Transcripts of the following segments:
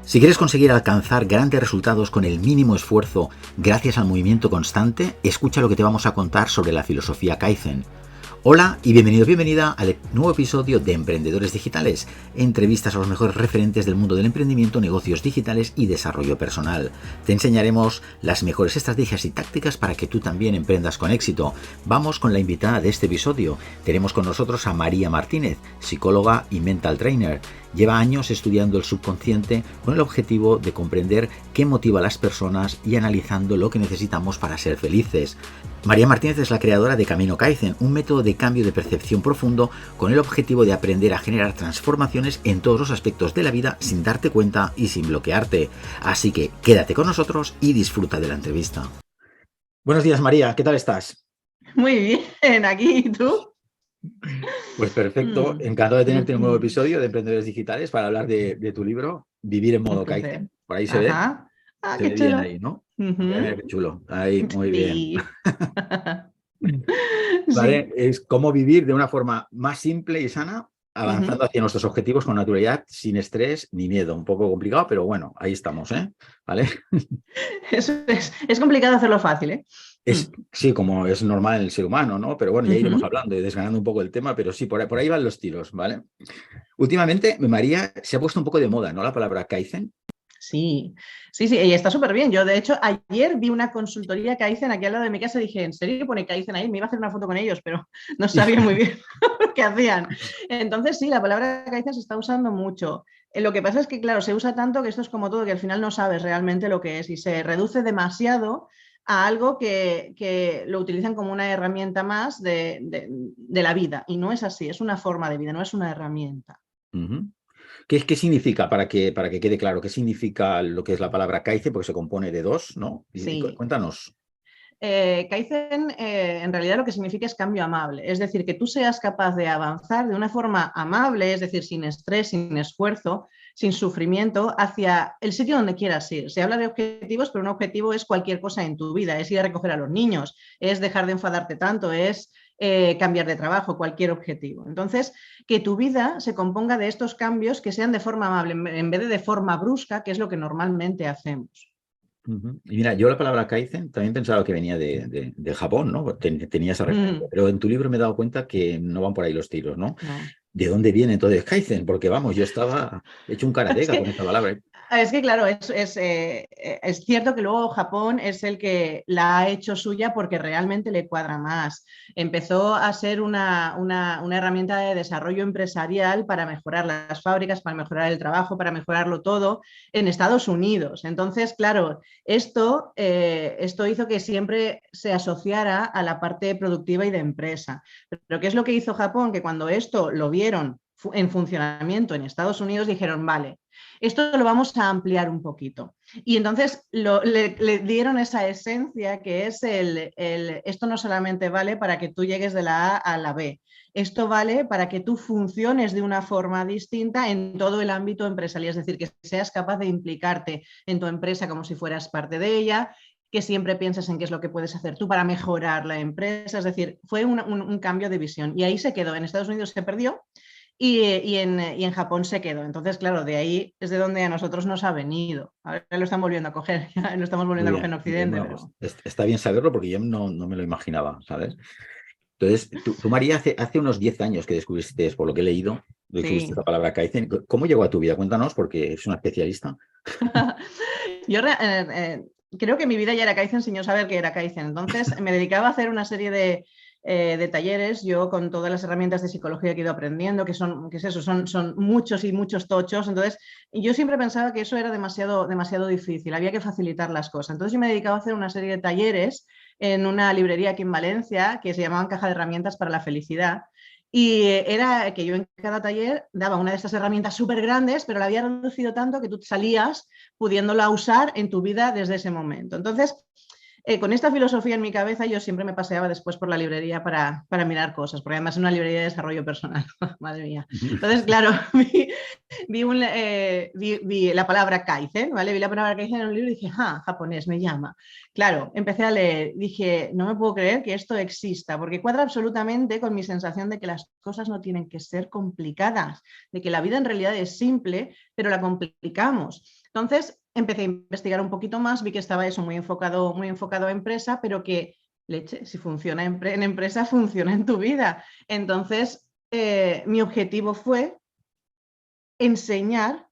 Si quieres conseguir alcanzar grandes resultados con el mínimo esfuerzo gracias al movimiento constante, escucha lo que te vamos a contar sobre la filosofía Kaizen. Hola y bienvenida al nuevo episodio de Emprendedores Digitales, entrevistas a los mejores referentes del mundo del emprendimiento, negocios digitales y desarrollo personal. Te enseñaremos las mejores estrategias y tácticas para que tú también emprendas con éxito. Vamos con la invitada de este episodio. Tenemos con nosotros a María Martínez, psicóloga y mental trainer. Lleva años estudiando el subconsciente con el objetivo de comprender qué motiva a las personas y analizando lo que necesitamos para ser felices. María Martínez es la creadora de Camino Kaizen, un método de cambio de percepción profundo con el objetivo de aprender a generar transformaciones en todos los aspectos de la vida sin darte cuenta y sin bloquearte. Así que quédate con nosotros y disfruta de la entrevista. Buenos días, María, ¿qué tal estás? Muy bien, aquí, ¿y tú? Pues perfecto, encantado de tenerte en un nuevo episodio de Emprendedores Digitales para hablar de tu libro, Vivir en modo Kaizen. Por ahí se ve. Ajá. Ah, Se qué ve bien chulo. ahí, ¿no? Mira, mira qué chulo. Ahí, muy bien. Sí. ¿Vale? Sí. Es cómo vivir de una forma más simple y sana, avanzando hacia nuestros objetivos con naturalidad, sin estrés ni miedo. Un poco complicado, pero bueno, ahí estamos, ¿eh? ¿Vale? Es complicado hacerlo fácil, ¿eh? Sí, como es normal en el ser humano, ¿no? Pero bueno, ya iremos hablando y desgranando un poco el tema, pero sí, por ahí van los tiros, ¿vale? Últimamente, María, se ha puesto un poco de moda, ¿no? La palabra Kaizen. Sí, y está súper bien. Yo, de hecho, ayer vi una consultoría Kaizen aquí al lado de mi casa y dije, ¿en serio pone Kaizen ahí? Me iba a hacer una foto con ellos, pero no sabía muy bien qué hacían. Entonces, sí, la palabra Kaizen se está usando mucho. Lo que pasa es que, claro, se usa tanto que esto es como todo, que al final no sabes realmente lo que es y se reduce demasiado a algo que lo utilizan como una herramienta más de la vida. Y no es así, es una forma de vida, no es una herramienta. ¿Qué significa, para que quede claro, qué significa lo que es la palabra Kaizen? Porque se compone de dos, ¿no? Sí. Cuéntanos. Kaizen en realidad lo que significa es cambio amable, es decir, que tú seas capaz de avanzar de una forma amable, es decir, sin estrés, sin esfuerzo, sin sufrimiento, hacia el sitio donde quieras ir. Se habla de objetivos, pero un objetivo es cualquier cosa en tu vida, es ir a recoger a los niños, es dejar de enfadarte tanto, es cambiar de trabajo, cualquier objetivo. Entonces, que tu vida se componga de estos cambios que sean de forma amable, en vez de forma brusca, que es lo que normalmente hacemos. Y mira, yo la palabra Kaizen también pensaba que venía de Japón, ¿no? Tenía esa referencia, pero en tu libro me he dado cuenta que no van por ahí los tiros, ¿no? No. ¿De dónde viene entonces Kaizen? Porque vamos, yo estaba hecho un Es karateka que con esta palabra. claro, es cierto que luego Japón es el que la ha hecho suya porque realmente le cuadra más. Empezó a ser una herramienta de desarrollo empresarial para mejorar las fábricas, para mejorar el trabajo, para mejorarlo todo en Estados Unidos. Entonces, claro, esto hizo que siempre se asociara a la parte productiva y de empresa. Pero ¿qué es lo que hizo Japón? Que cuando esto lo vieron en funcionamiento en Estados Unidos, dijeron, vale, esto lo vamos a ampliar un poquito. Y entonces le dieron esa esencia que es esto no solamente vale para que tú llegues de la A a la B, esto vale para que tú funciones de una forma distinta en todo el ámbito empresarial, es decir, que seas capaz de implicarte en tu empresa como si fueras parte de ella, que siempre pienses en qué es lo que puedes hacer tú para mejorar la empresa, es decir, fue un cambio de visión. Y ahí se quedó, en Estados Unidos se perdió, y en Japón se quedó. Entonces, claro, de ahí es de donde a nosotros nos ha venido. Ahora lo están volviendo a coger, ya lo estamos volviendo Muy a coger bien, en muy bien. Occidente, Bueno, pero... está bien saberlo porque yo no me lo imaginaba, ¿sabes? Entonces, tú María, hace unos 10 años que descubriste, por lo que he leído, descubriste Sí. la palabra Kaizen. ¿Cómo llegó a tu vida? Cuéntanos, porque es una especialista. Yo creo que mi vida ya era Kaizen sin yo saber que era Kaizen. Entonces me dedicaba a hacer una serie de talleres, yo con todas las herramientas de psicología que he ido aprendiendo, que es eso, son muchos y muchos tochos. Entonces yo siempre pensaba que eso era demasiado difícil, había que facilitar las cosas. Entonces yo me dedicaba a hacer una serie de talleres en una librería aquí en Valencia que se llamaban Caja de Herramientas para la Felicidad. Y era que yo en cada taller daba una de estas herramientas súper grandes, pero la había reducido tanto que tú salías pudiéndola usar en tu vida desde ese momento. Entonces, con esta filosofía en mi cabeza yo siempre me paseaba después por la librería para mirar cosas, porque además es una librería de desarrollo personal, madre mía. Entonces, claro, vi la palabra Kaizen, ¿vale? Vi la palabra Kaizen en un libro y dije, japonés, me llama. Claro, empecé a leer, dije, no me puedo creer que esto exista, porque cuadra absolutamente con mi sensación de que las cosas no tienen que ser complicadas, de que la vida en realidad es simple, pero la complicamos. Entonces, empecé a investigar un poquito más, vi que estaba eso muy enfocado a empresa, pero que, leche, si funciona en empresa, funciona en tu vida. Entonces, mi objetivo fue enseñar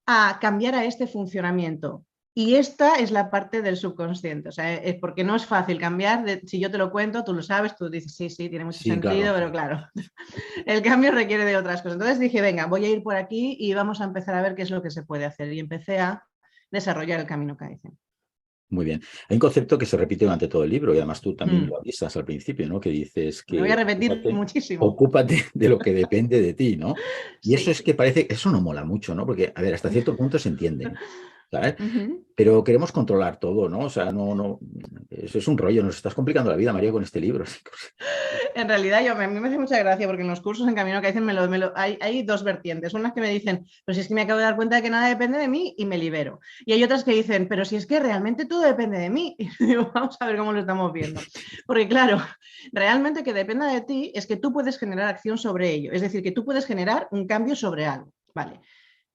a cambiar a este funcionamiento. Y esta es la parte del subconsciente, o sea, es porque no es fácil cambiar, si yo te lo cuento, tú lo sabes, tú dices, sí, tiene mucho Sí, claro. sentido, pero claro, el cambio requiere de otras cosas. Entonces dije, venga, voy a ir por aquí y vamos a empezar a ver qué es lo que se puede hacer. Y empecé a desarrollar el camino Kaizen. Muy bien. Hay un concepto que se repite durante todo el libro y además tú también lo avisas al principio, ¿no? Que dices Lo voy que a repetir muchísimo. ocúpate de lo que depende de ti, ¿no? Y eso Sí. es que parece, eso no mola mucho, ¿no? Porque, a ver, hasta cierto punto se entiende, ¿sabes? Uh-huh. Pero queremos controlar todo, ¿no? O sea, no, eso es un rollo, nos estás complicando la vida, María, con este libro. En realidad, a mí me hace mucha gracia porque en los cursos en Camino Kaizen hay dos vertientes. Unas que me dicen, pero si es que me acabo de dar cuenta de que nada depende de mí y me libero. Y hay otras que dicen, pero si es que realmente todo depende de mí. Y digo, vamos a ver cómo lo estamos viendo. Porque claro, realmente que dependa de ti es que tú puedes generar acción sobre ello. Es decir, que tú puedes generar un cambio sobre algo. Vale,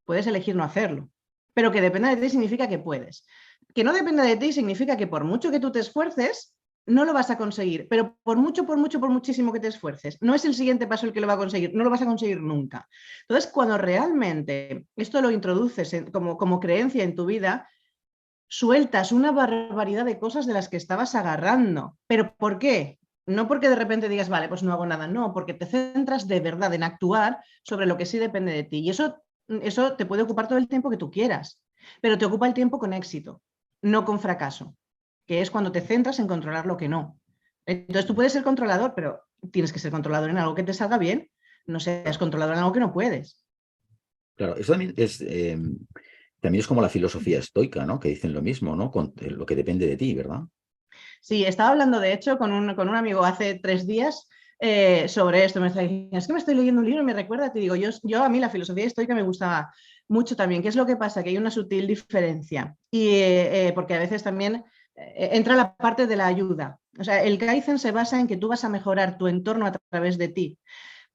puedes elegir no hacerlo. Pero que dependa de ti significa que puedes. Que no dependa de ti significa que por mucho que tú te esfuerces, no lo vas a conseguir, pero por muchísimo que te esfuerces, no es el siguiente paso el que lo va a conseguir, no lo vas a conseguir nunca. Entonces, cuando realmente esto lo introduces como creencia en tu vida, sueltas una barbaridad de cosas de las que estabas agarrando. ¿Pero por qué? No porque de repente digas, vale, pues no hago nada, no, porque te centras de verdad en actuar sobre lo que sí depende de ti. Y eso te puede ocupar todo el tiempo que tú quieras, pero te ocupa el tiempo con éxito, no con fracaso, que es cuando te centras en controlar lo que no. Entonces tú puedes ser controlador, pero tienes que ser controlador en algo que te salga bien, no seas controlador en algo que no puedes. Claro, eso también es como la filosofía estoica, ¿no? Que dicen lo mismo, ¿no? Con lo que depende de ti, ¿verdad? Sí, estaba hablando de hecho con un amigo hace 3 días sobre esto. Me está diciendo, es que me estoy leyendo un libro y me recuerda, te digo, yo a mí la filosofía estoica me gusta mucho también. ¿Qué es lo que pasa? Que hay una sutil diferencia y porque a veces también entra la parte de la ayuda. O sea, el Kaizen se basa en que tú vas a mejorar tu entorno a través de ti,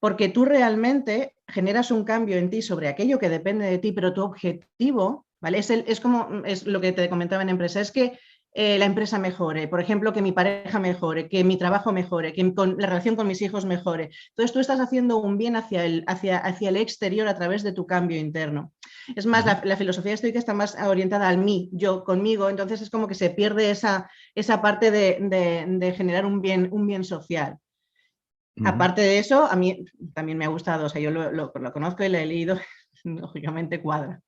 porque tú realmente generas un cambio en ti sobre aquello que depende de ti, pero tu objetivo, ¿vale? Es lo que te comentaba en empresa, es que la empresa mejore, por ejemplo, que mi pareja mejore, que mi trabajo mejore, que la relación con mis hijos mejore. Entonces tú estás haciendo un bien hacia el exterior a través de tu cambio interno. Es más, la filosofía estoica está más orientada al mí, yo conmigo, entonces es como que se pierde esa parte de generar un bien social. Aparte de eso, a mí también me ha gustado, o sea, yo lo conozco y lo he leído, lógicamente cuadra.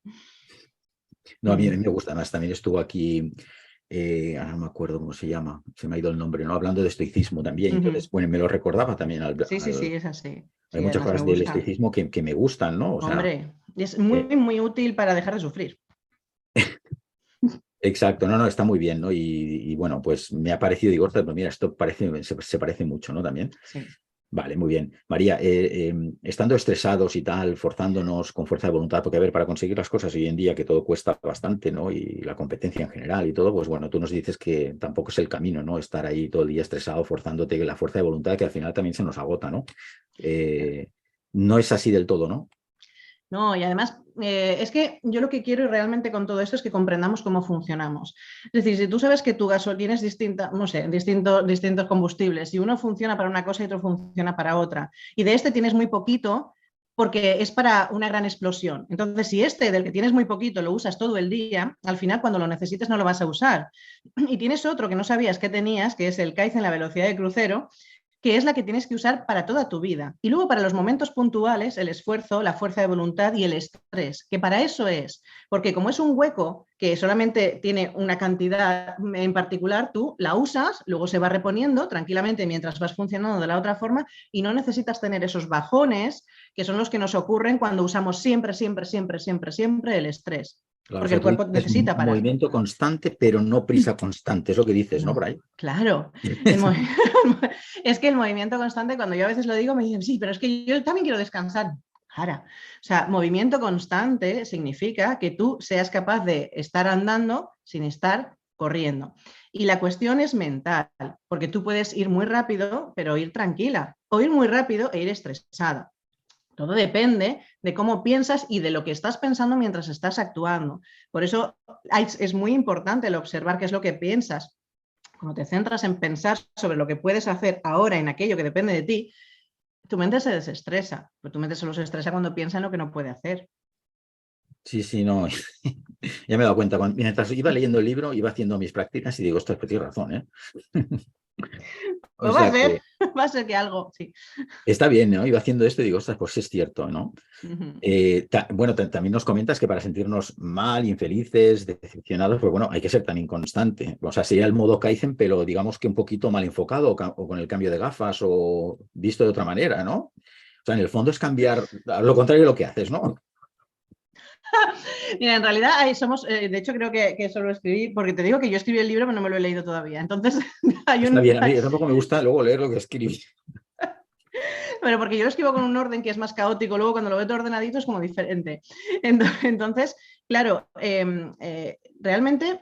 No, a mí me gusta, además también estuvo aquí, ahora no me acuerdo cómo se llama, se me ha ido el nombre, ¿no? Hablando de estoicismo también, entonces, bueno, me lo recordaba también. Sí, es así. Hay Sí, muchas además me cosas del gusta. estoicismo que me gustan, ¿no? O sea, Hombre, es muy útil para dejar de sufrir. exacto, no, está muy bien, ¿no? Y bueno, pues me ha parecido, digo, ostras, pues mira, esto se parece mucho, ¿no? También. Sí. Vale, muy bien. María, estando estresados y tal, forzándonos con fuerza de voluntad, porque a ver, para conseguir las cosas hoy en día que todo cuesta bastante, ¿no? Y la competencia en general y todo, pues bueno, tú nos dices que tampoco es el camino, ¿no? Estar ahí todo el día estresado, forzándote la fuerza de voluntad, que al final también se nos agota, ¿no? No es así del todo, ¿no? No, y además es que yo lo que quiero realmente con todo esto es que comprendamos cómo funcionamos. Es decir, si tú sabes que tu gasolina es distinta, no sé, distintos combustibles, y uno funciona para una cosa y otro funciona para otra, y de este tienes muy poquito porque es para una gran explosión. Entonces, si este del que tienes muy poquito lo usas todo el día, al final cuando lo necesites no lo vas a usar. Y tienes otro que no sabías que tenías, que es el Kaizen, la velocidad de crucero, que es la que tienes que usar para toda tu vida. Y luego para los momentos puntuales, el esfuerzo, la fuerza de voluntad y el estrés, que para eso es, porque como es un hueco que solamente tiene una cantidad en particular, tú la usas, luego se va reponiendo tranquilamente mientras vas funcionando de la otra forma y no necesitas tener esos bajones que son los que nos ocurren cuando usamos siempre el estrés. Claro, o porque sea, el tú cuerpo dices necesita parar. movimiento constante, pero no prisa constante, es lo que dices, ¿no, No, Brian? claro. El movi- es que el movimiento constante, cuando yo a veces lo digo, me dicen, sí, pero es que yo también quiero descansar. Cara. O sea, movimiento constante significa que tú seas capaz de estar andando sin estar corriendo. Y la cuestión es mental, porque tú puedes ir muy rápido, pero ir tranquila, o ir muy rápido e ir estresada. Todo depende de cómo piensas y de lo que estás pensando mientras estás actuando. Por eso es muy importante el observar qué es lo que piensas. Cuando te centras en pensar sobre lo que puedes hacer ahora en aquello que depende de ti, tu mente se desestresa, pero tu mente solo se estresa cuando piensa en lo que no puede hacer. Sí, sí, no. Ya me he dado cuenta. Mientras iba leyendo el libro, iba haciendo mis prácticas y digo, ostras, pues tienes razón, ¿eh? O Pues sea que va a ser que algo, sí. está bien, ¿no? Iba haciendo esto y digo, ostras, pues es cierto, ¿no? Uh -huh. Bueno, también nos comentas que para sentirnos mal, infelices, decepcionados, pues bueno, hay que ser tan inconstante. O sea, sería el modo Kaizen, pero digamos que un poquito mal enfocado o con el cambio de gafas o visto de otra manera, ¿no? O sea, en el fondo es cambiar a lo contrario de lo que haces, ¿no? Mira, en realidad ahí somos, de hecho creo que eso lo escribí, porque te digo que yo escribí el libro, pero no me lo he leído todavía. Entonces, hay Está un, bien, a mí tampoco me gusta luego leer lo que escribí. pero porque yo lo escribo con un orden que es más caótico, luego cuando lo veo todo ordenadito es como diferente. Entonces, claro, realmente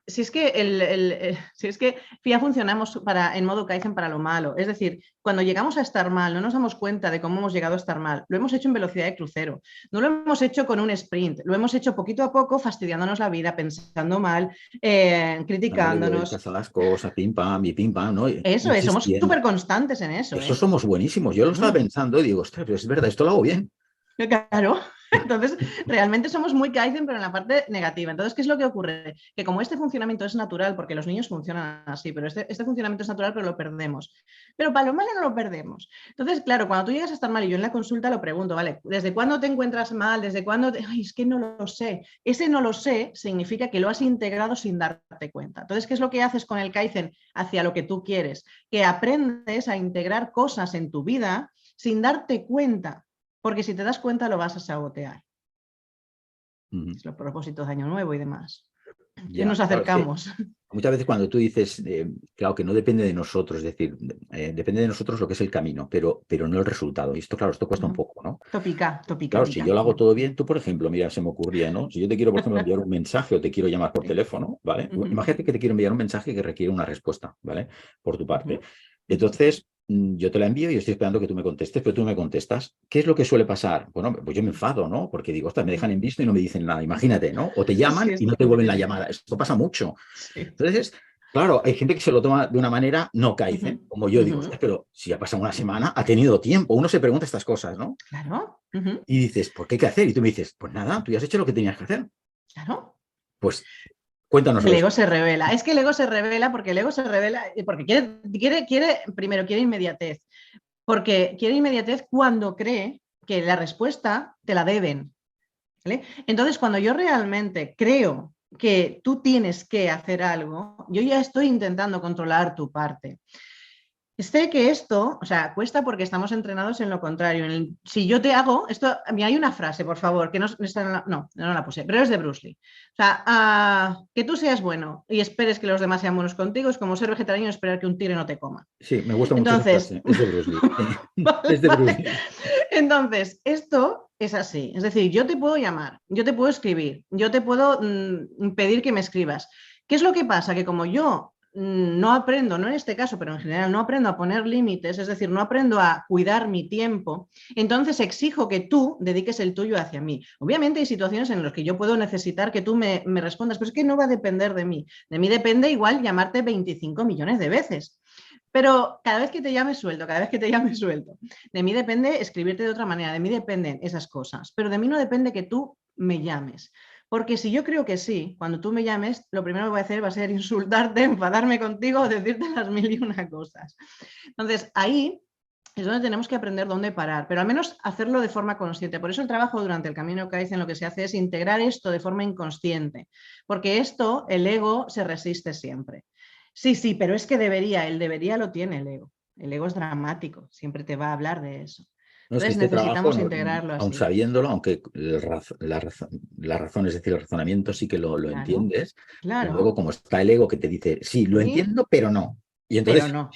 si es que ya funcionamos en modo Kaizen para lo malo. Es decir, cuando llegamos a estar mal, no nos damos cuenta de cómo hemos llegado a estar mal. Lo hemos hecho en velocidad de crucero. No lo hemos hecho con un sprint. Lo hemos hecho poquito a poco, fastidiándonos la vida, pensando mal, Dándole criticándonos. vueltas a las cosas, pim pam, ¿no? Eso es, somos Insistiendo. súper constantes en eso, Eso ¿eh? somos buenísimos. Yo lo estaba pensando y digo, ostras, pero es verdad, esto lo hago bien. Claro, entonces realmente somos muy Kaizen, pero en la parte negativa. Entonces, ¿qué es lo que ocurre? Que como este funcionamiento es natural, porque los niños funcionan así, pero este funcionamiento es natural, pero lo perdemos. Pero para lo malo no lo perdemos. Entonces, claro, cuando tú llegas a estar mal y yo en la consulta lo pregunto, ¿vale? ¿Desde cuándo te encuentras mal? ¿Desde cuándo? Ay, es que no lo sé. Ese no lo sé significa que lo has integrado sin darte cuenta. Entonces, ¿qué es lo que haces con el Kaizen hacia lo que tú quieres? Que aprendes a integrar cosas en tu vida sin darte cuenta. Porque si te das cuenta lo vas a sabotear. Es los propósitos de Año Nuevo y demás. Que Ya, nos claro, es que acercamos. muchas veces cuando tú dices, claro, que no depende de nosotros, es decir, depende de nosotros lo que es el camino, pero no el resultado. Y esto, claro, esto cuesta un poco, ¿no? Tópica, tópica, Claro, si yo pica. lo hago todo bien, tú, por ejemplo, mira, se me ocurría, ¿no? Si yo te quiero, por ejemplo, enviar un mensaje o te quiero llamar por Sí. teléfono, ¿vale? Imagínate que te quiero enviar un mensaje que requiere una respuesta, ¿vale? Por tu parte. Sí. Entonces, yo te la envío y estoy esperando que tú me contestes, pero tú no me contestas. ¿Qué es lo que suele pasar? Bueno, pues yo me enfado, ¿no? Porque digo, ostras, me dejan en visto y no me dicen nada. Imagínate, ¿no? O te Sí, llaman es y no te muy vuelven la típico. llamada. Esto pasa mucho. Sí. Entonces, claro, hay gente que se lo toma de una manera no Kaizen, como yo digo, ostras, pero si ha pasado una semana, ha tenido tiempo. Uno se pregunta estas cosas, ¿no? Claro. Y dices, ¿por qué hay que hacer? Y tú me dices, pues nada, tú ya has hecho lo que tenías que hacer. Claro. Pues cuéntanoslo El ego esto. se revela. Es que el ego se revela porque el ego se revela porque primero quiere inmediatez. Porque quiere inmediatez cuando cree que la respuesta te la deben. ¿Vale? Entonces, cuando yo realmente creo que tú tienes que hacer algo, yo ya estoy intentando controlar tu parte. Sé que esto, o sea, cuesta porque estamos entrenados en lo contrario. Si yo te hago, esto, hay una frase, por favor, que no está en la, no la puse, pero es de Bruce Lee. O sea, que tú seas bueno y esperes que los demás sean buenos contigo es como ser vegetariano y esperar que un tigre no te coma. Sí, me gusta mucho esa Entonces, frase. Es de Bruce Lee. vale, Es de Bruce vale. Lee. Entonces, esto es así. Es decir, yo te puedo llamar, yo te puedo escribir, yo te puedo pedir que me escribas. ¿Qué es lo que pasa? Que como yo no aprendo, no en este caso, pero en general no aprendo a poner límites, es decir, no aprendo a cuidar mi tiempo, entonces exijo que tú dediques el tuyo hacia mí. Obviamente hay situaciones en las que yo puedo necesitar que tú me respondas, pero es que no va a depender de mí. De mí depende igual llamarte 25 millones de veces. Pero cada vez que te llame suelto, cada vez que te llame suelto. De mí depende escribirte de otra manera, de mí dependen esas cosas, pero de mí no depende que tú me llames. Porque si yo creo que sí, cuando tú me llames, lo primero que voy a hacer va a ser insultarte, enfadarme contigo o decirte las mil y una cosas. Entonces, ahí es donde tenemos que aprender dónde parar, pero al menos hacerlo de forma consciente. Por eso el trabajo durante el camino Kaizen lo que se hace es integrar esto de forma inconsciente, porque esto, el ego se resiste siempre. Sí, sí, pero es que debería, el debería lo tiene el ego. El ego es dramático, siempre te va a hablar de eso. No, es que Entonces este trabajo, necesitamos integrarlo aun así. sabiéndolo, aunque la razón, es decir, el razonamiento sí que lo Claro, entiendes, pero luego claro. como está el ego que te dice, sí, lo Sí, entiendo, pero no. Y pero entonces, no.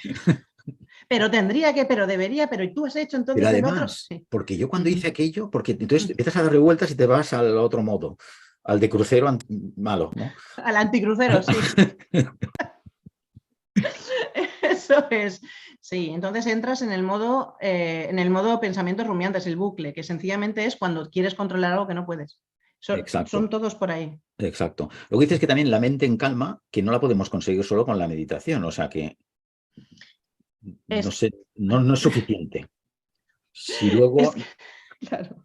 Pero tendría que, pero debería, pero ¿y tú has hecho pero entonces el otro? además, Sí. porque yo cuando Ujú. hice aquello, porque entonces Ujú. empiezas a darle vueltas y te vas al otro modo, al de crucero malo, ¿no? Al anticrucero, sí. Eso es. Sí, entonces entras en el modo pensamiento rumiante, es el bucle, que sencillamente es cuando quieres controlar algo que no puedes. Son Exacto. todos por ahí. Exacto. Lo que dices es que también la mente en calma, que no la podemos conseguir solo con la meditación, o sea que no Es, sé, no es suficiente. Si luego, es que, claro.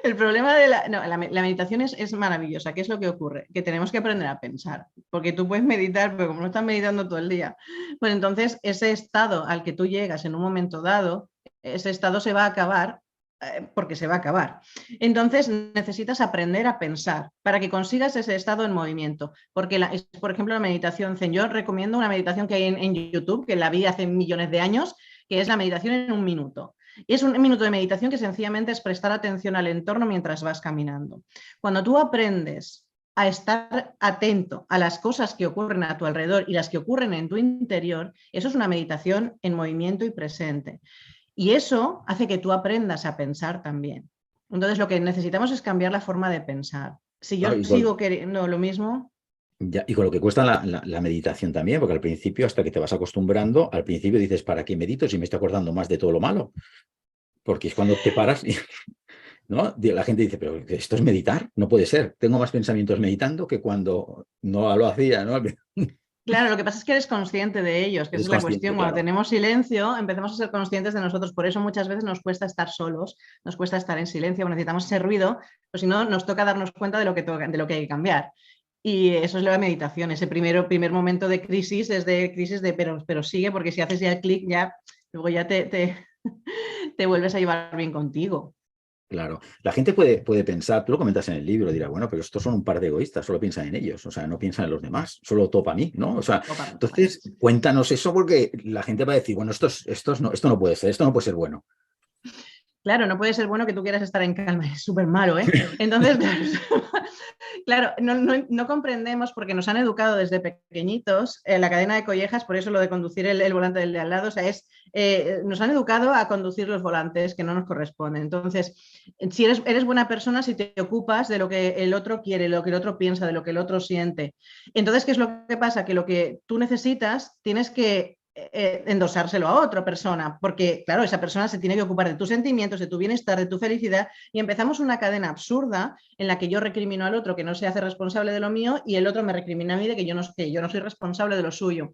El problema de la, no, la meditación es maravillosa. ¿Qué es lo que ocurre? Que tenemos que aprender a pensar, porque tú puedes meditar, pero como no estás meditando todo el día, pues entonces ese estado al que tú llegas en un momento dado, ese estado se va a acabar porque se va a acabar. Entonces necesitas aprender a pensar para que consigas ese estado en movimiento. Porque, por ejemplo, la meditación Zen. Yo recomiendo una meditación que hay en YouTube, que la vi hace millones de años, que es la meditación en un minuto. Y es un minuto de meditación que sencillamente es prestar atención al entorno mientras vas caminando. Cuando tú aprendes a estar atento a las cosas que ocurren a tu alrededor y las que ocurren en tu interior, eso es una meditación en movimiento y presente. Y eso hace que tú aprendas a pensar también. Entonces, lo que necesitamos es cambiar la forma de pensar. Si claro, yo sigo queriendo lo mismo, y con lo que cuesta la meditación también, porque al principio, hasta que te vas acostumbrando, al principio dices, ¿para qué medito si me estoy acordando más de todo lo malo? Porque es cuando te paras y, ¿no? La gente dice, pero esto es meditar, no puede ser. Tengo más pensamientos meditando que cuando no lo hacía, ¿no? claro, lo que pasa es que eres consciente de ellos, que esa Eres es la consciente, cuestión. Cuando claro. tenemos silencio, empezamos a ser conscientes de nosotros. Por eso muchas veces nos cuesta estar solos, nos cuesta estar en silencio, necesitamos ese ruido, pues si no, nos toca darnos cuenta de lo que hay que cambiar. Y eso es la meditación, ese primer momento de crisis es de crisis de pero sigue, porque si haces ya el clic, ya luego ya te vuelves a llevar bien contigo. Claro, la gente puede pensar, tú lo comentas en el libro, dirá, bueno, pero estos son un par de egoístas, solo piensan en ellos, o sea, no piensan en los demás, solo topa a mí, ¿no? O sea, O para los entonces demás. cuéntanos eso porque la gente va a decir, bueno, esto no puede ser, esto no puede ser bueno. Claro, no puede ser bueno que tú quieras estar en calma, es súper malo, ¿eh? Entonces, claro, claro, no comprendemos porque nos han educado desde pequeñitos en la cadena de collejas, por eso lo de conducir el volante del de al lado, o sea, nos han educado a conducir los volantes que no nos corresponden. Entonces, si eres buena persona, si te ocupas de lo que el otro quiere, lo que el otro piensa, de lo que el otro siente. Entonces, ¿qué es lo que pasa? Que lo que tú necesitas, tienes que endosárselo a otra persona, porque claro, esa persona se tiene que ocupar de tus sentimientos, de tu bienestar, de tu felicidad, y empezamos una cadena absurda en la que yo recrimino al otro que no se hace responsable de lo mío y el otro me recrimina a mí de que yo no soy responsable de lo suyo.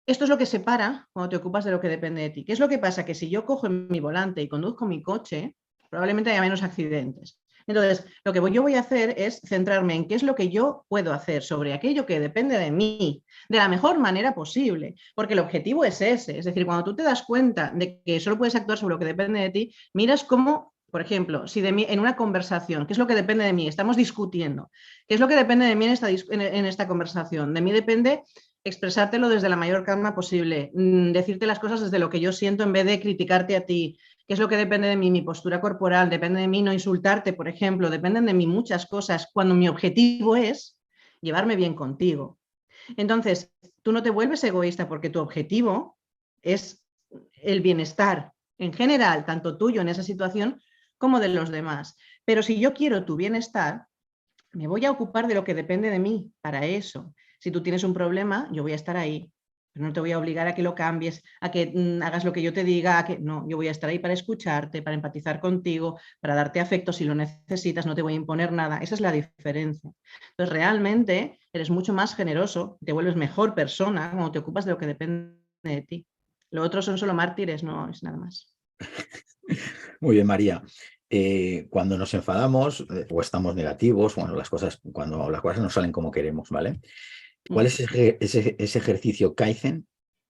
Esto es lo que separa cuando te ocupas de lo que depende de ti. ¿Qué es lo que pasa? Que si yo cojo mi volante y conduzco mi coche, probablemente haya menos accidentes. Entonces, lo que yo voy a hacer es centrarme en qué es lo que yo puedo hacer sobre aquello que depende de mí, de la mejor manera posible, porque el objetivo es ese. Es decir, cuando tú te das cuenta de que solo puedes actuar sobre lo que depende de ti, miras cómo, por ejemplo, si de mí, en una conversación, ¿qué es lo que depende de mí? Estamos discutiendo. ¿Qué es lo que depende de mí en esta conversación? De mí depende expresártelo desde la mayor calma posible, decirte las cosas desde lo que yo siento en vez de criticarte a ti. ¿Qué es lo que depende de mí? Mi postura corporal, depende de mí no insultarte, por ejemplo, dependen de mí muchas cosas, cuando mi objetivo es llevarme bien contigo. Entonces, tú no te vuelves egoísta porque tu objetivo es el bienestar en general, tanto tuyo en esa situación como de los demás. Pero si yo quiero tu bienestar, me voy a ocupar de lo que depende de mí para eso. Si tú tienes un problema, yo voy a estar ahí. Pero no te voy a obligar a que lo cambies, a que hagas lo que yo te diga, a que no, yo voy a estar ahí para escucharte, para empatizar contigo, para darte afecto si lo necesitas, no te voy a imponer nada. Esa es la diferencia. Entonces, realmente eres mucho más generoso, te vuelves mejor persona cuando te ocupas de lo que depende de ti. Lo otro son solo mártires, no es nada más. Muy bien, María. Cuando nos enfadamos o estamos negativos, bueno, cuando las cosas no salen como queremos, ¿vale? ¿Cuál es ese ejercicio Kaizen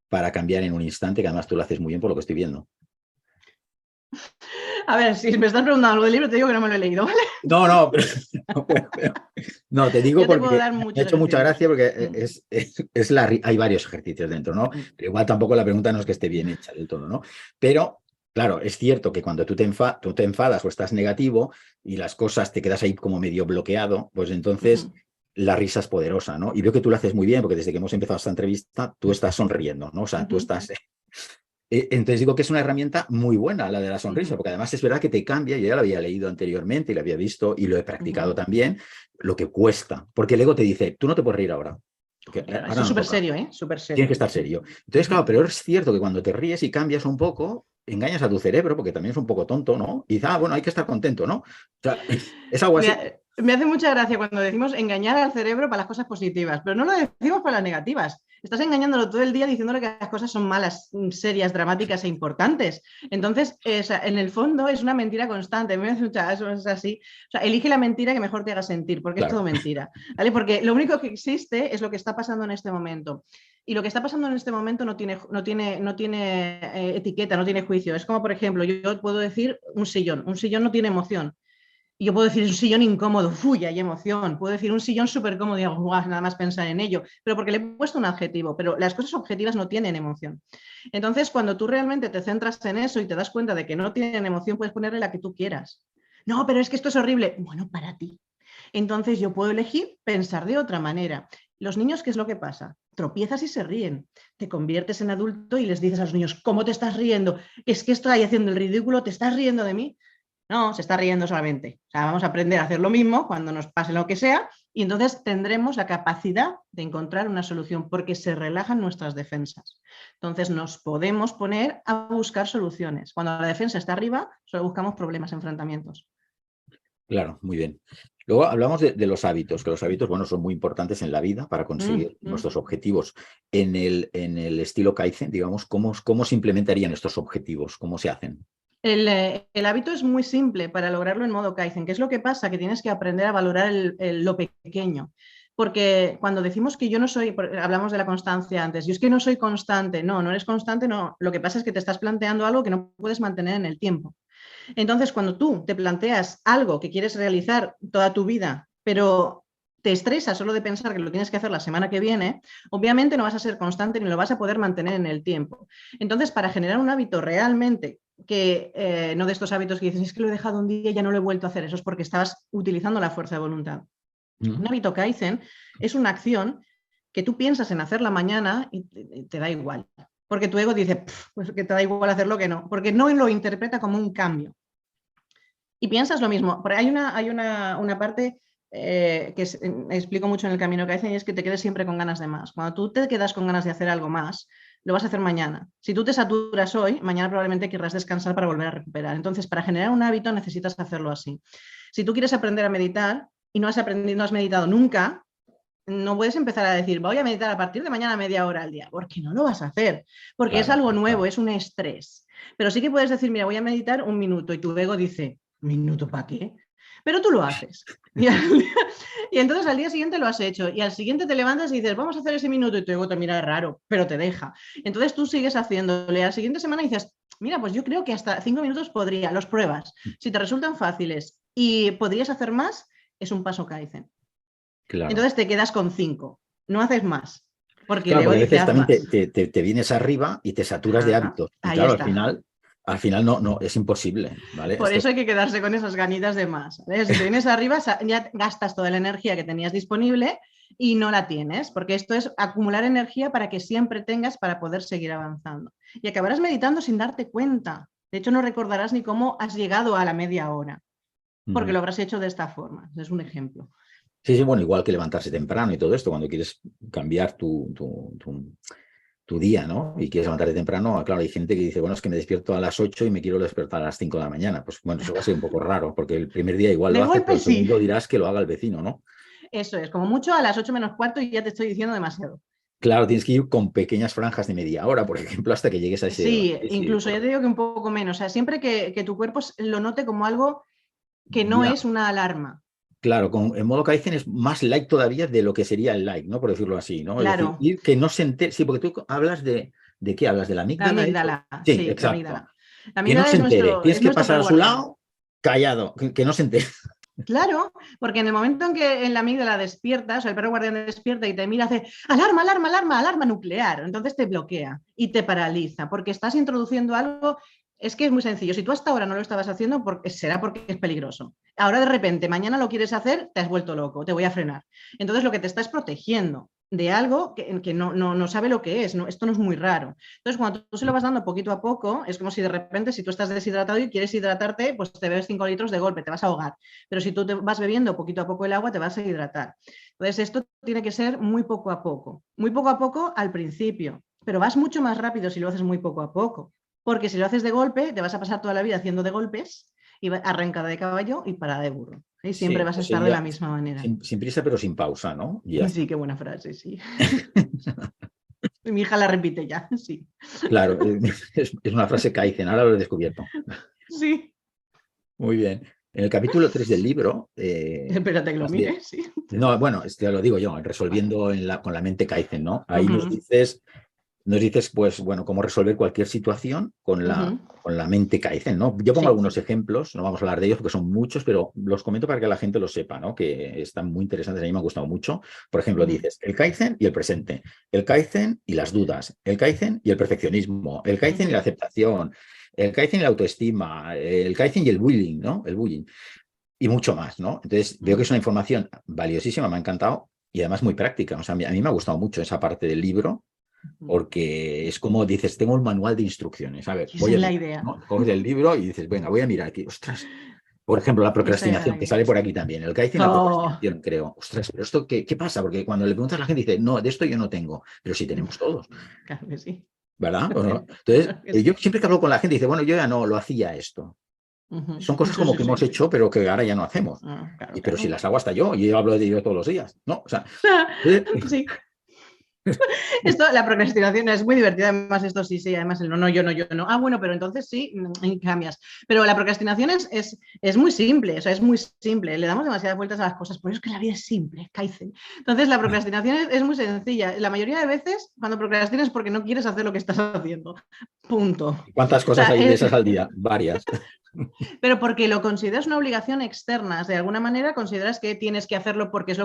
para cambiar en un instante? Que además tú lo haces muy bien por lo que estoy viendo. A ver, si me estás preguntando algo del libro, te digo que no me lo he leído, ¿vale? No, no, no, te digo Yo te puedo porque dar me ha muchos hecho mucha ejercicios. gracia porque Mm, hay varios ejercicios dentro, ¿no? mm. Pero igual tampoco la pregunta no es que esté bien hecha del todo, ¿no? Pero Claro, es cierto que cuando tú te enfadas o estás negativo y las cosas te quedas ahí como medio bloqueado, pues entonces Ujú, la risa es poderosa, ¿no? Y veo que tú lo haces muy bien, porque desde que hemos empezado esta entrevista, tú estás sonriendo, ¿no? O sea, tú ujú, estás... Entonces digo que es una herramienta muy buena la de la sonrisa, ujú, porque además es verdad que te cambia, yo ya lo había leído anteriormente y lo había visto y lo he practicado ujú. también, lo que cuesta, porque el ego te dice, tú no te puedes reír ahora, porque Claro, ahora esto es no súper toca. serio, ¿eh? Súper Tienes que serio. estar serio. Entonces, Ujú. claro, pero es cierto que cuando te ríes y cambias un poco, engañas a tu cerebro, porque también es un poco tonto, ¿no? Y dices, ah, bueno, hay que estar contento, ¿no? O sea, es algo así. Me hace mucha gracia cuando decimos engañar al cerebro para las cosas positivas, pero no lo decimos para las negativas. Estás engañándolo todo el día diciéndole que las cosas son malas, serias, dramáticas e importantes. Entonces, en el fondo es una mentira constante. Me hace mucha, eso es así. O sea, elige la mentira que mejor te haga sentir, porque es todo Claro, mentira. ¿Vale? Porque lo único que existe es lo que está pasando en este momento. Y lo que está pasando en este momento no tiene etiqueta, no tiene juicio. Es como, por ejemplo, yo puedo decir un sillón. Un sillón no tiene emoción. Y yo puedo decir un sillón incómodo, ¡fuy! Hay emoción. Puedo decir un sillón súper cómodo y digo, ¡guau! Nada más pensar en ello. Pero porque le he puesto un adjetivo. Pero las cosas objetivas no tienen emoción. Entonces, cuando tú realmente te centras en eso y te das cuenta de que no tienen emoción, puedes ponerle la que tú quieras. No, pero es que esto es horrible. Bueno, para ti. Entonces, yo puedo elegir pensar de otra manera. Los niños, ¿qué es lo que pasa? Tropiezas y se ríen. Te conviertes en adulto y les dices a los niños, ¿cómo te estás riendo? Es que estoy haciendo el ridículo, ¿te estás riendo de mí? No, se está riendo solamente. O sea, vamos a aprender a hacer lo mismo cuando nos pase lo que sea y entonces tendremos la capacidad de encontrar una solución porque se relajan nuestras defensas. Entonces nos podemos poner a buscar soluciones. Cuando la defensa está arriba, solo buscamos problemas, enfrentamientos. claro, muy bien. Luego hablamos de los hábitos, que los hábitos, bueno, son muy importantes en la vida para Mm, conseguir mm. nuestros objetivos. En el estilo Kaizen, digamos, ¿cómo se implementarían estos objetivos? ¿Cómo se hacen? El hábito es muy simple para lograrlo en modo Kaizen. ¿Qué es lo que pasa? Que tienes que aprender a valorar lo pequeño. Porque cuando decimos que yo no soy, hablamos de la constancia antes, yo es que no soy constante, no, no eres constante, no. Lo que pasa es que te estás planteando algo que no puedes mantener en el tiempo. Entonces, cuando tú te planteas algo que quieres realizar toda tu vida, pero te estresa solo de pensar que lo tienes que hacer la semana que viene, obviamente no vas a ser constante ni lo vas a poder mantener en el tiempo. Entonces, para generar un hábito realmente que no de estos hábitos que dices, es que lo he dejado un día y ya no lo he vuelto a hacer, eso es porque estabas utilizando la fuerza de voluntad. Un Mm. hábito Kaizen es una acción que tú piensas en hacerla mañana y te da igual. Porque tu ego dice, pues que te da igual hacerlo que no, porque no lo interpreta como un cambio. Y piensas lo mismo. Pero hay una parte explico mucho en el camino que hacen y es que te quedes siempre con ganas de más. Cuando tú te quedas con ganas de hacer algo más, lo vas a hacer mañana. Si tú te saturas hoy, mañana probablemente querrás descansar para volver a recuperar. Entonces, para generar un hábito necesitas hacerlo así. Si tú quieres aprender a meditar y no has aprendido, no has meditado nunca, no puedes empezar a decir, voy a meditar a partir de mañana media hora al día, porque no lo vas a hacer, porque es Claro, algo nuevo, claro. es un estrés. Pero sí que puedes decir, mira, voy a meditar un minuto y tu ego dice, ¿minuto para qué? Pero tú lo haces. Y entonces al día siguiente lo has hecho y al siguiente te levantas y dices, vamos a hacer ese minuto y tu ego te mira raro, pero te deja. Entonces tú sigues haciéndole. A la siguiente semana dices, mira, pues yo creo que hasta 5 minutos podría, los pruebas. Si te resultan fáciles y podrías hacer más, es un paso Kaizen. Claro. Entonces te quedas con 5, no haces más, porque el Claro, ego porque a dice veces haz también más. te vienes arriba y te saturas de Ajá, hábitos. Y ahí claro, está. al final no, no, es imposible, ¿vale? Por eso hay que quedarse con esas ganitas de más. ¿Ves? Si te vienes arriba, ya gastas toda la energía que tenías disponible y no la tienes, porque esto es acumular energía para que siempre tengas para poder seguir avanzando. Y acabarás meditando sin darte cuenta. De hecho, no recordarás ni cómo has llegado a la media hora, porque Ujú. lo habrás hecho de esta forma. Es un ejemplo. Sí, sí, bueno, igual que levantarse temprano y todo esto, cuando quieres cambiar tu día, ¿no? Y quieres levantarte temprano, claro, hay gente que dice, bueno, es que me despierto a las 8 y me quiero despertar a las 5 de la mañana. Pues bueno, eso va a ser un poco raro, porque el primer día igual De lo haces, pero golpe el sí. segundo dirás que lo haga el vecino, ¿no? Eso es, como mucho a las 8 menos cuarto y ya te estoy diciendo demasiado. Claro, tienes que ir con pequeñas franjas de media hora, por ejemplo, hasta que llegues a ese... Sí, Sí, sí, incluso ya te digo que un poco menos. O sea, siempre que tu cuerpo lo note como algo que no ya, es una alarma. claro, en modo Kaizen es más light todavía de lo que sería el light, ¿no? Por decirlo así, ¿no? Es decir, Claro, ir que no se entere, sí, porque tú hablas ¿de qué hablas? ¿De la la amígdala? Eso? amígdala, Sí, sí, la exacto. amígdala. La Que no amígdala se es entere, nuestro, tienes es que nuestro pasar perro a su guardián. lado callado, que no se entere. Claro, porque en el momento en que en la amígdala despiertas, o sea, el perro guardián despierta y te mira, hace alarma, alarma, alarma, alarma nuclear. Entonces te bloquea y te paraliza, porque estás introduciendo algo. Es que es muy sencillo. Si tú hasta ahora no lo estabas haciendo, será porque es peligroso. Ahora de repente, mañana lo quieres hacer, te has vuelto loco, te voy a frenar. Entonces lo que te está es protegiendo de algo que no sabe lo que es. Esto no es muy raro. Entonces cuando tú se lo vas dando poquito a poco, es como si de repente, si tú estás deshidratado y quieres hidratarte, pues te bebes 5 litros de golpe, te vas a ahogar. Pero si tú te vas bebiendo poquito a poco el agua, te vas a hidratar. Entonces esto tiene que ser muy poco a poco al principio, pero vas mucho más rápido si lo haces muy poco a poco. Porque si lo haces de golpe, te vas a pasar toda la vida haciendo de golpes, y arrancada de caballo y parada de burro. Y siempre Sí, vas a estar de sería la misma manera. sin prisa pero sin pausa, ¿no? Y ya está. Sí, qué buena frase, sí. Mi hija la repite ya, sí. Claro, es una frase Kaizen, ahora lo he descubierto. Sí. Muy bien. En el capítulo 3 del libro, Espérate que lo mire, sí. no, bueno, te lo digo yo, resolviendo con la mente Kaizen, ¿no? Ahí Uh-huh. nos dices, pues, bueno, cómo resolver cualquier situación con Uh-huh. la mente Kaizen, ¿no? Yo pongo Sí. algunos ejemplos, no vamos a hablar de ellos porque son muchos, pero los comento para que la gente lo sepa, ¿no? Que están muy interesantes, a mí me han gustado mucho. Por ejemplo, Uh-huh. dices el Kaizen y el presente, el Kaizen y las dudas, el Kaizen y el perfeccionismo, el Kaizen y la Uh-huh. aceptación, el Kaizen y la autoestima, el Kaizen y el bullying, ¿no? El bullying. Y mucho más, ¿no? Entonces, veo que Uh-huh. es una información valiosísima, me ha encantado y además muy práctica. O sea, a mí me ha gustado mucho esa parte del libro porque es como dices, tengo un manual de instrucciones. A ver, Esa voy es a la mirar, idea. ¿no? Coges el libro y dices, venga, voy a mirar aquí. Ostras, por ejemplo, la Esa era procrastinación, la que idea. sale por aquí también. El Kaizen y la Oh, procrastinación, creo. Ostras, pero esto, ¿qué pasa? Porque cuando le preguntas a la gente dice, no, de esto yo no tengo, pero sí tenemos todos, claro que sí. ¿verdad? ¿O no? Entonces, Claro que yo sí. siempre que hablo con la gente dice, bueno, yo ya no lo hacía esto. Uh-huh. Son cosas Sí, como sí, que hemos sí. hecho, pero que ahora ya no hacemos. Claro, Pero si claro. las hago hasta yo, y yo hablo de ello todos los días, ¿no? O sea, entonces, Sí. Esto, la procrastinación es muy divertida, además esto sí, sí, además el no, no, yo no, yo no. Ah, bueno, pero entonces sí, cambias. Pero la procrastinación es muy simple, o sea, es muy simple. Le damos demasiadas vueltas a las cosas, por eso es que la vida es simple, Kaizen. Entonces, la procrastinación es muy sencilla. La mayoría de veces, cuando procrastinas es porque no quieres hacer lo que estás haciendo. Punto. ¿cuántas O cosas sea, hay de esas al día? Varias. pero porque lo consideras una obligación externa, de alguna manera consideras que tienes que hacerlo porque es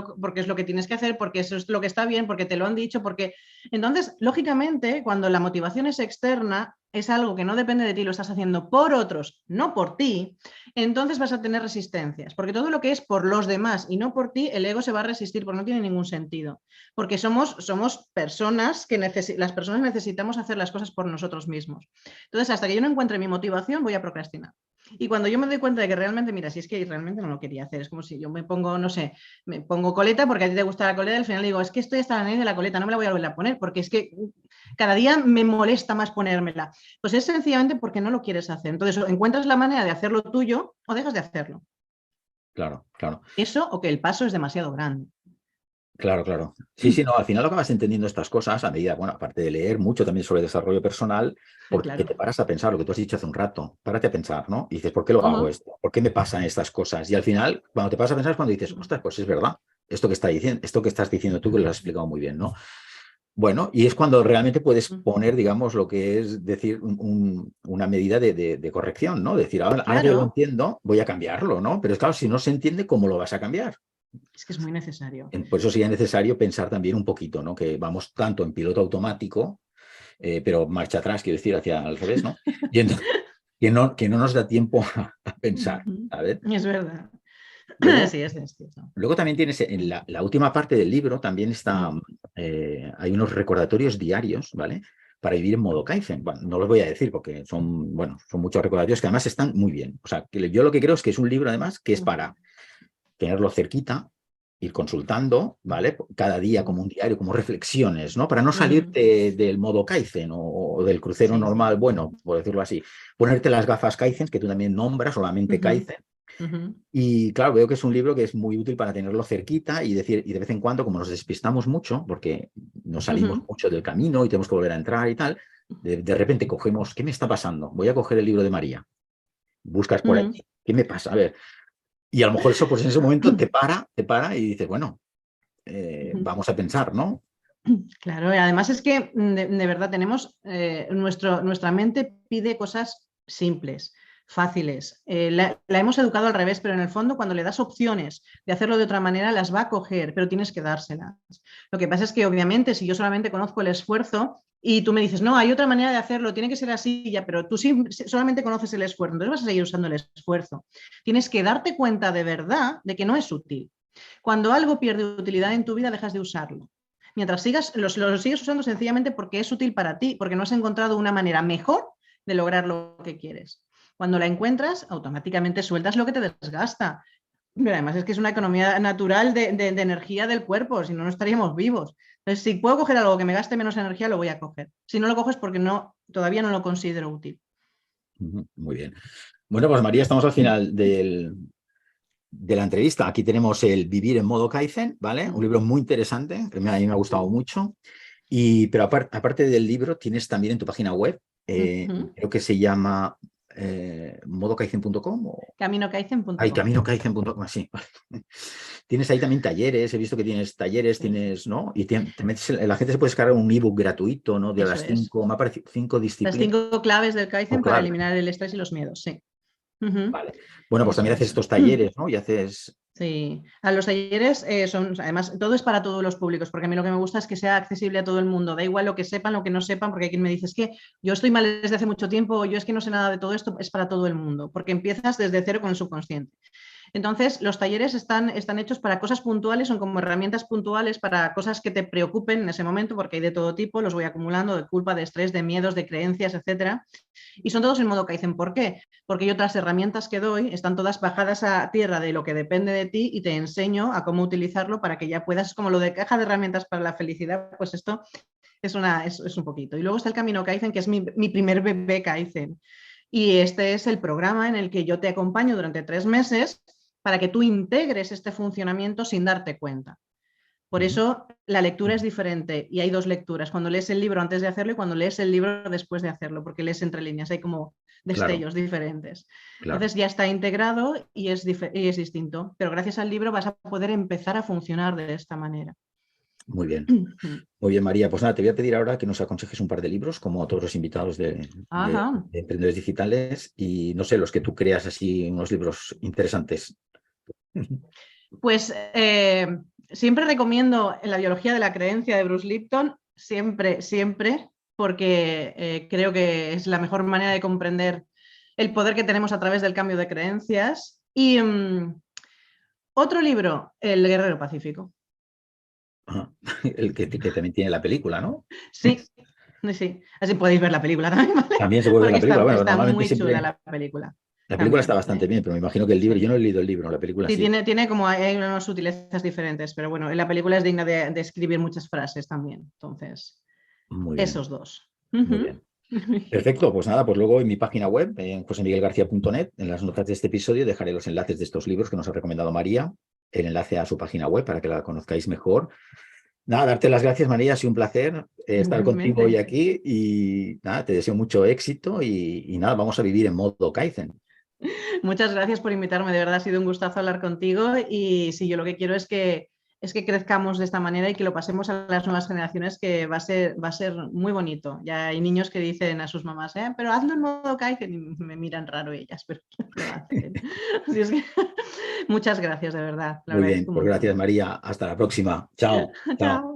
lo que tienes que hacer, porque eso es lo que está bien, porque te lo han dicho, porque... Entonces, lógicamente, cuando la motivación es externa, es algo que no depende de ti, lo estás haciendo por otros, no por ti, entonces vas a tener resistencias, porque todo lo que es por los demás y no por ti, el ego se va a resistir, porque no tiene ningún sentido, porque somos personas que las personas necesitamos hacer las cosas por nosotros mismos. Entonces, hasta que yo no encuentre mi motivación, voy a procrastinar. Y cuando yo me doy cuenta de que realmente, mira, si es que realmente no lo quería hacer, es como si yo me pongo, no sé, me pongo coleta porque a ti te gusta la coleta, al final digo, es que estoy hasta la nariz de la coleta, no me la voy a volver a poner porque es que cada día me molesta más ponérmela. Pues es sencillamente porque no lo quieres hacer. Entonces, o encuentras la manera de hacerlo tuyo o dejas de hacerlo. Claro, claro. Eso o que el paso es demasiado grande. Claro, claro. Sí, sí, no, al final acabas entendiendo estas cosas a medida, bueno, aparte de leer mucho también sobre desarrollo personal, porque Claro. te paras a pensar lo que tú has dicho hace un rato, párate a pensar, ¿no? Y dices, ¿por qué lo hago Uh-huh. esto? ¿Por qué me pasan estas cosas? Y al final, cuando te paras a pensar es cuando dices, ostras, pues es verdad, esto que está diciendo, esto que estás diciendo tú, que lo has explicado muy bien, ¿no? Bueno, y es cuando realmente puedes poner, digamos, lo que es decir, una medida de corrección, ¿no? Decir, ahora que yo lo Claro, entiendo, voy a cambiarlo, ¿no? Pero es claro, si no se entiende, ¿cómo lo vas a cambiar? es que es muy necesario. Por eso sería necesario pensar también un poquito, ¿no? Que vamos tanto en piloto automático, pero marcha atrás, quiero decir, hacia al revés, ¿no? Y que no nos da tiempo a pensar, Uh-huh. ¿sabes? Es verdad. Luego, Sí, es cierto. luego también tienes en la última parte del libro, también está, hay unos recordatorios diarios, ¿vale? Para vivir en modo Kaizen. Bueno, no los voy a decir porque son, bueno, son muchos recordatorios que además están muy bien. O sea, que yo lo que creo es que es un libro además que es para tenerlo cerquita, ir consultando, ¿vale? Cada día como un diario, como reflexiones, ¿no? Para no Uh-huh. salirte del modo Kaizen o del crucero Sí. normal, bueno, por decirlo así. Ponerte las gafas Kaizen, que tú también nombras, solamente Uh-huh. Kaizen. Uh-huh. Y claro, veo que es un libro que es muy útil para tenerlo cerquita y decir, y de vez en cuando, como nos despistamos mucho, porque nos salimos Uh-huh. mucho del camino y tenemos que volver a entrar y tal, de repente cogemos, ¿qué me está pasando? Voy a coger el libro de María. Buscas por Uh-huh. aquí, ¿qué me pasa? A ver, y a lo mejor eso, pues en ese momento te para y dices, bueno, vamos a pensar, ¿no? Claro, y además es que de verdad tenemos, nuestra mente pide cosas simples. fáciles. La hemos educado al revés, pero en el fondo cuando le das opciones de hacerlo de otra manera, las va a coger, pero tienes que dárselas. Lo que pasa es que obviamente si yo solamente conozco el esfuerzo y tú me dices, no, hay otra manera de hacerlo, tiene que ser así, ya, pero tú solamente conoces el esfuerzo, entonces vas a seguir usando el esfuerzo. Tienes que darte cuenta de verdad de que no es útil. Cuando algo pierde utilidad en tu vida, dejas de usarlo. Mientras lo sigues usando sencillamente porque es útil para ti, porque no has encontrado una manera mejor de lograr lo que quieres. Cuando la encuentras, automáticamente sueltas lo que te desgasta. Pero además es que es una economía natural de energía del cuerpo, si no, no estaríamos vivos. Entonces, si puedo coger algo que me gaste menos energía, lo voy a coger. Si no lo coges porque todavía no lo considero útil. Muy bien. Bueno, pues María, estamos al final de la entrevista. Aquí tenemos el Vivir en modo Kaizen, ¿vale? Un libro muy interesante, que a mí me ha gustado mucho. Pero aparte del libro, tienes también en tu página web, creo que se llama modokaizen.com o CaminoKaizen.com. CaminoKaizen.com, sí. Tienes ahí también talleres, he visto que tienes talleres, ¿no? Y la gente se puede descargar un ebook gratuito, ¿no? De las 5, me ha parecido 5 disciplinas. Las 5 claves del Kaizen para eliminar el estrés y los miedos, sí. Vale. Bueno, pues también haces estos talleres, ¿no? Y haces... Sí, a los talleres además, todo es para todos los públicos, porque a mí lo que me gusta es que sea accesible a todo el mundo, da igual lo que sepan, lo que no sepan, porque hay quien me dice, es que yo estoy mal desde hace mucho tiempo, yo es que no sé nada de todo esto, es para todo el mundo, porque empiezas desde cero con el subconsciente. Entonces, los talleres están hechos para cosas puntuales, son como herramientas puntuales para cosas que te preocupen en ese momento, porque hay de todo tipo, los voy acumulando, de culpa, de estrés, de miedos, de creencias, etcétera. Y son todos en modo Kaizen. ¿Por qué? Porque yo otras herramientas que doy están todas bajadas a tierra de lo que depende de ti y te enseño a cómo utilizarlo para que ya puedas, como lo de caja de herramientas para la felicidad, pues esto es un poquito. Y luego está el Camino Kaizen, que es mi primer bebé Kaizen. Y este es el programa en el que yo te acompaño durante 3 meses para que tú integres este funcionamiento sin darte cuenta. Por eso la lectura es diferente y hay 2 lecturas, cuando lees el libro antes de hacerlo y cuando lees el libro después de hacerlo, porque lees entre líneas, hay como destellos diferentes. Claro. Entonces ya está integrado y es distinto, pero gracias al libro vas a poder empezar a funcionar de esta manera. Muy bien. Muy bien, María. Pues nada, te voy a pedir ahora que nos aconsejes un par de libros, como a todos los invitados de Emprendedores Digitales, y no sé, los que tú creas así, unos libros interesantes. Pues siempre recomiendo La biología de la creencia de Bruce Lipton, siempre, porque creo que es la mejor manera de comprender el poder que tenemos a través del cambio de creencias. Y otro libro, El guerrero pacífico. El que también tiene la película, ¿no? Sí. Así podéis ver la película también, ¿vale? También se puede ver la película. Bueno, está muy chula la película. La película está bastante bien, pero me imagino que el libro, yo no he leído el libro, la película sí. Tiene como hay unas sutilezas diferentes, pero bueno, la película es digna de escribir muchas frases también. Entonces, esos 2. Muy bien. Perfecto, pues nada, pues luego en mi página web, en josemiguelgarcia.net, en las notas de este episodio dejaré los enlaces de estos libros que nos ha recomendado María, el enlace a su página web para que la conozcáis mejor. Nada, darte las gracias, María, ha sido un placer estar contigo hoy aquí y nada, te deseo mucho éxito y nada, vamos a vivir en modo Kaizen. Muchas gracias por invitarme, de verdad ha sido un gustazo hablar contigo y sí, yo lo que quiero es que crezcamos de esta manera y que lo pasemos a las nuevas generaciones, que va a ser muy bonito. Ya hay niños que dicen a sus mamás, pero hazlo en modo Kaizen, y me miran raro ellas, pero lo hacen. Así es que muchas gracias, de verdad. Muy bien, pues gracias, María. Hasta la próxima. Chao. Chao.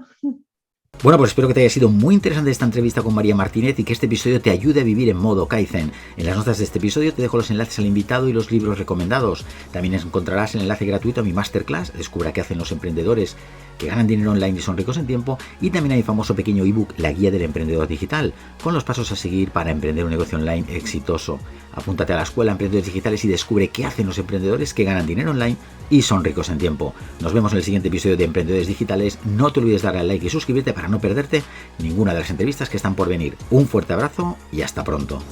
Bueno, pues espero que te haya sido muy interesante esta entrevista con María Martínez y que este episodio te ayude a vivir en modo Kaizen. En las notas de este episodio te dejo los enlaces al invitado y los libros recomendados. También encontrarás el enlace gratuito a mi masterclass, Descubra qué hacen los emprendedores que ganan dinero online y son ricos en tiempo, y también hay el famoso pequeño ebook La guía del emprendedor digital, con los pasos a seguir para emprender un negocio online exitoso. Apúntate a la escuela Emprendedores Digitales y descubre qué hacen los emprendedores que ganan dinero online y son ricos en tiempo. Nos vemos en el siguiente episodio de Emprendedores Digitales. No te olvides darle al like y suscribirte para no perderte ninguna de las entrevistas que están por venir. Un fuerte abrazo y hasta pronto.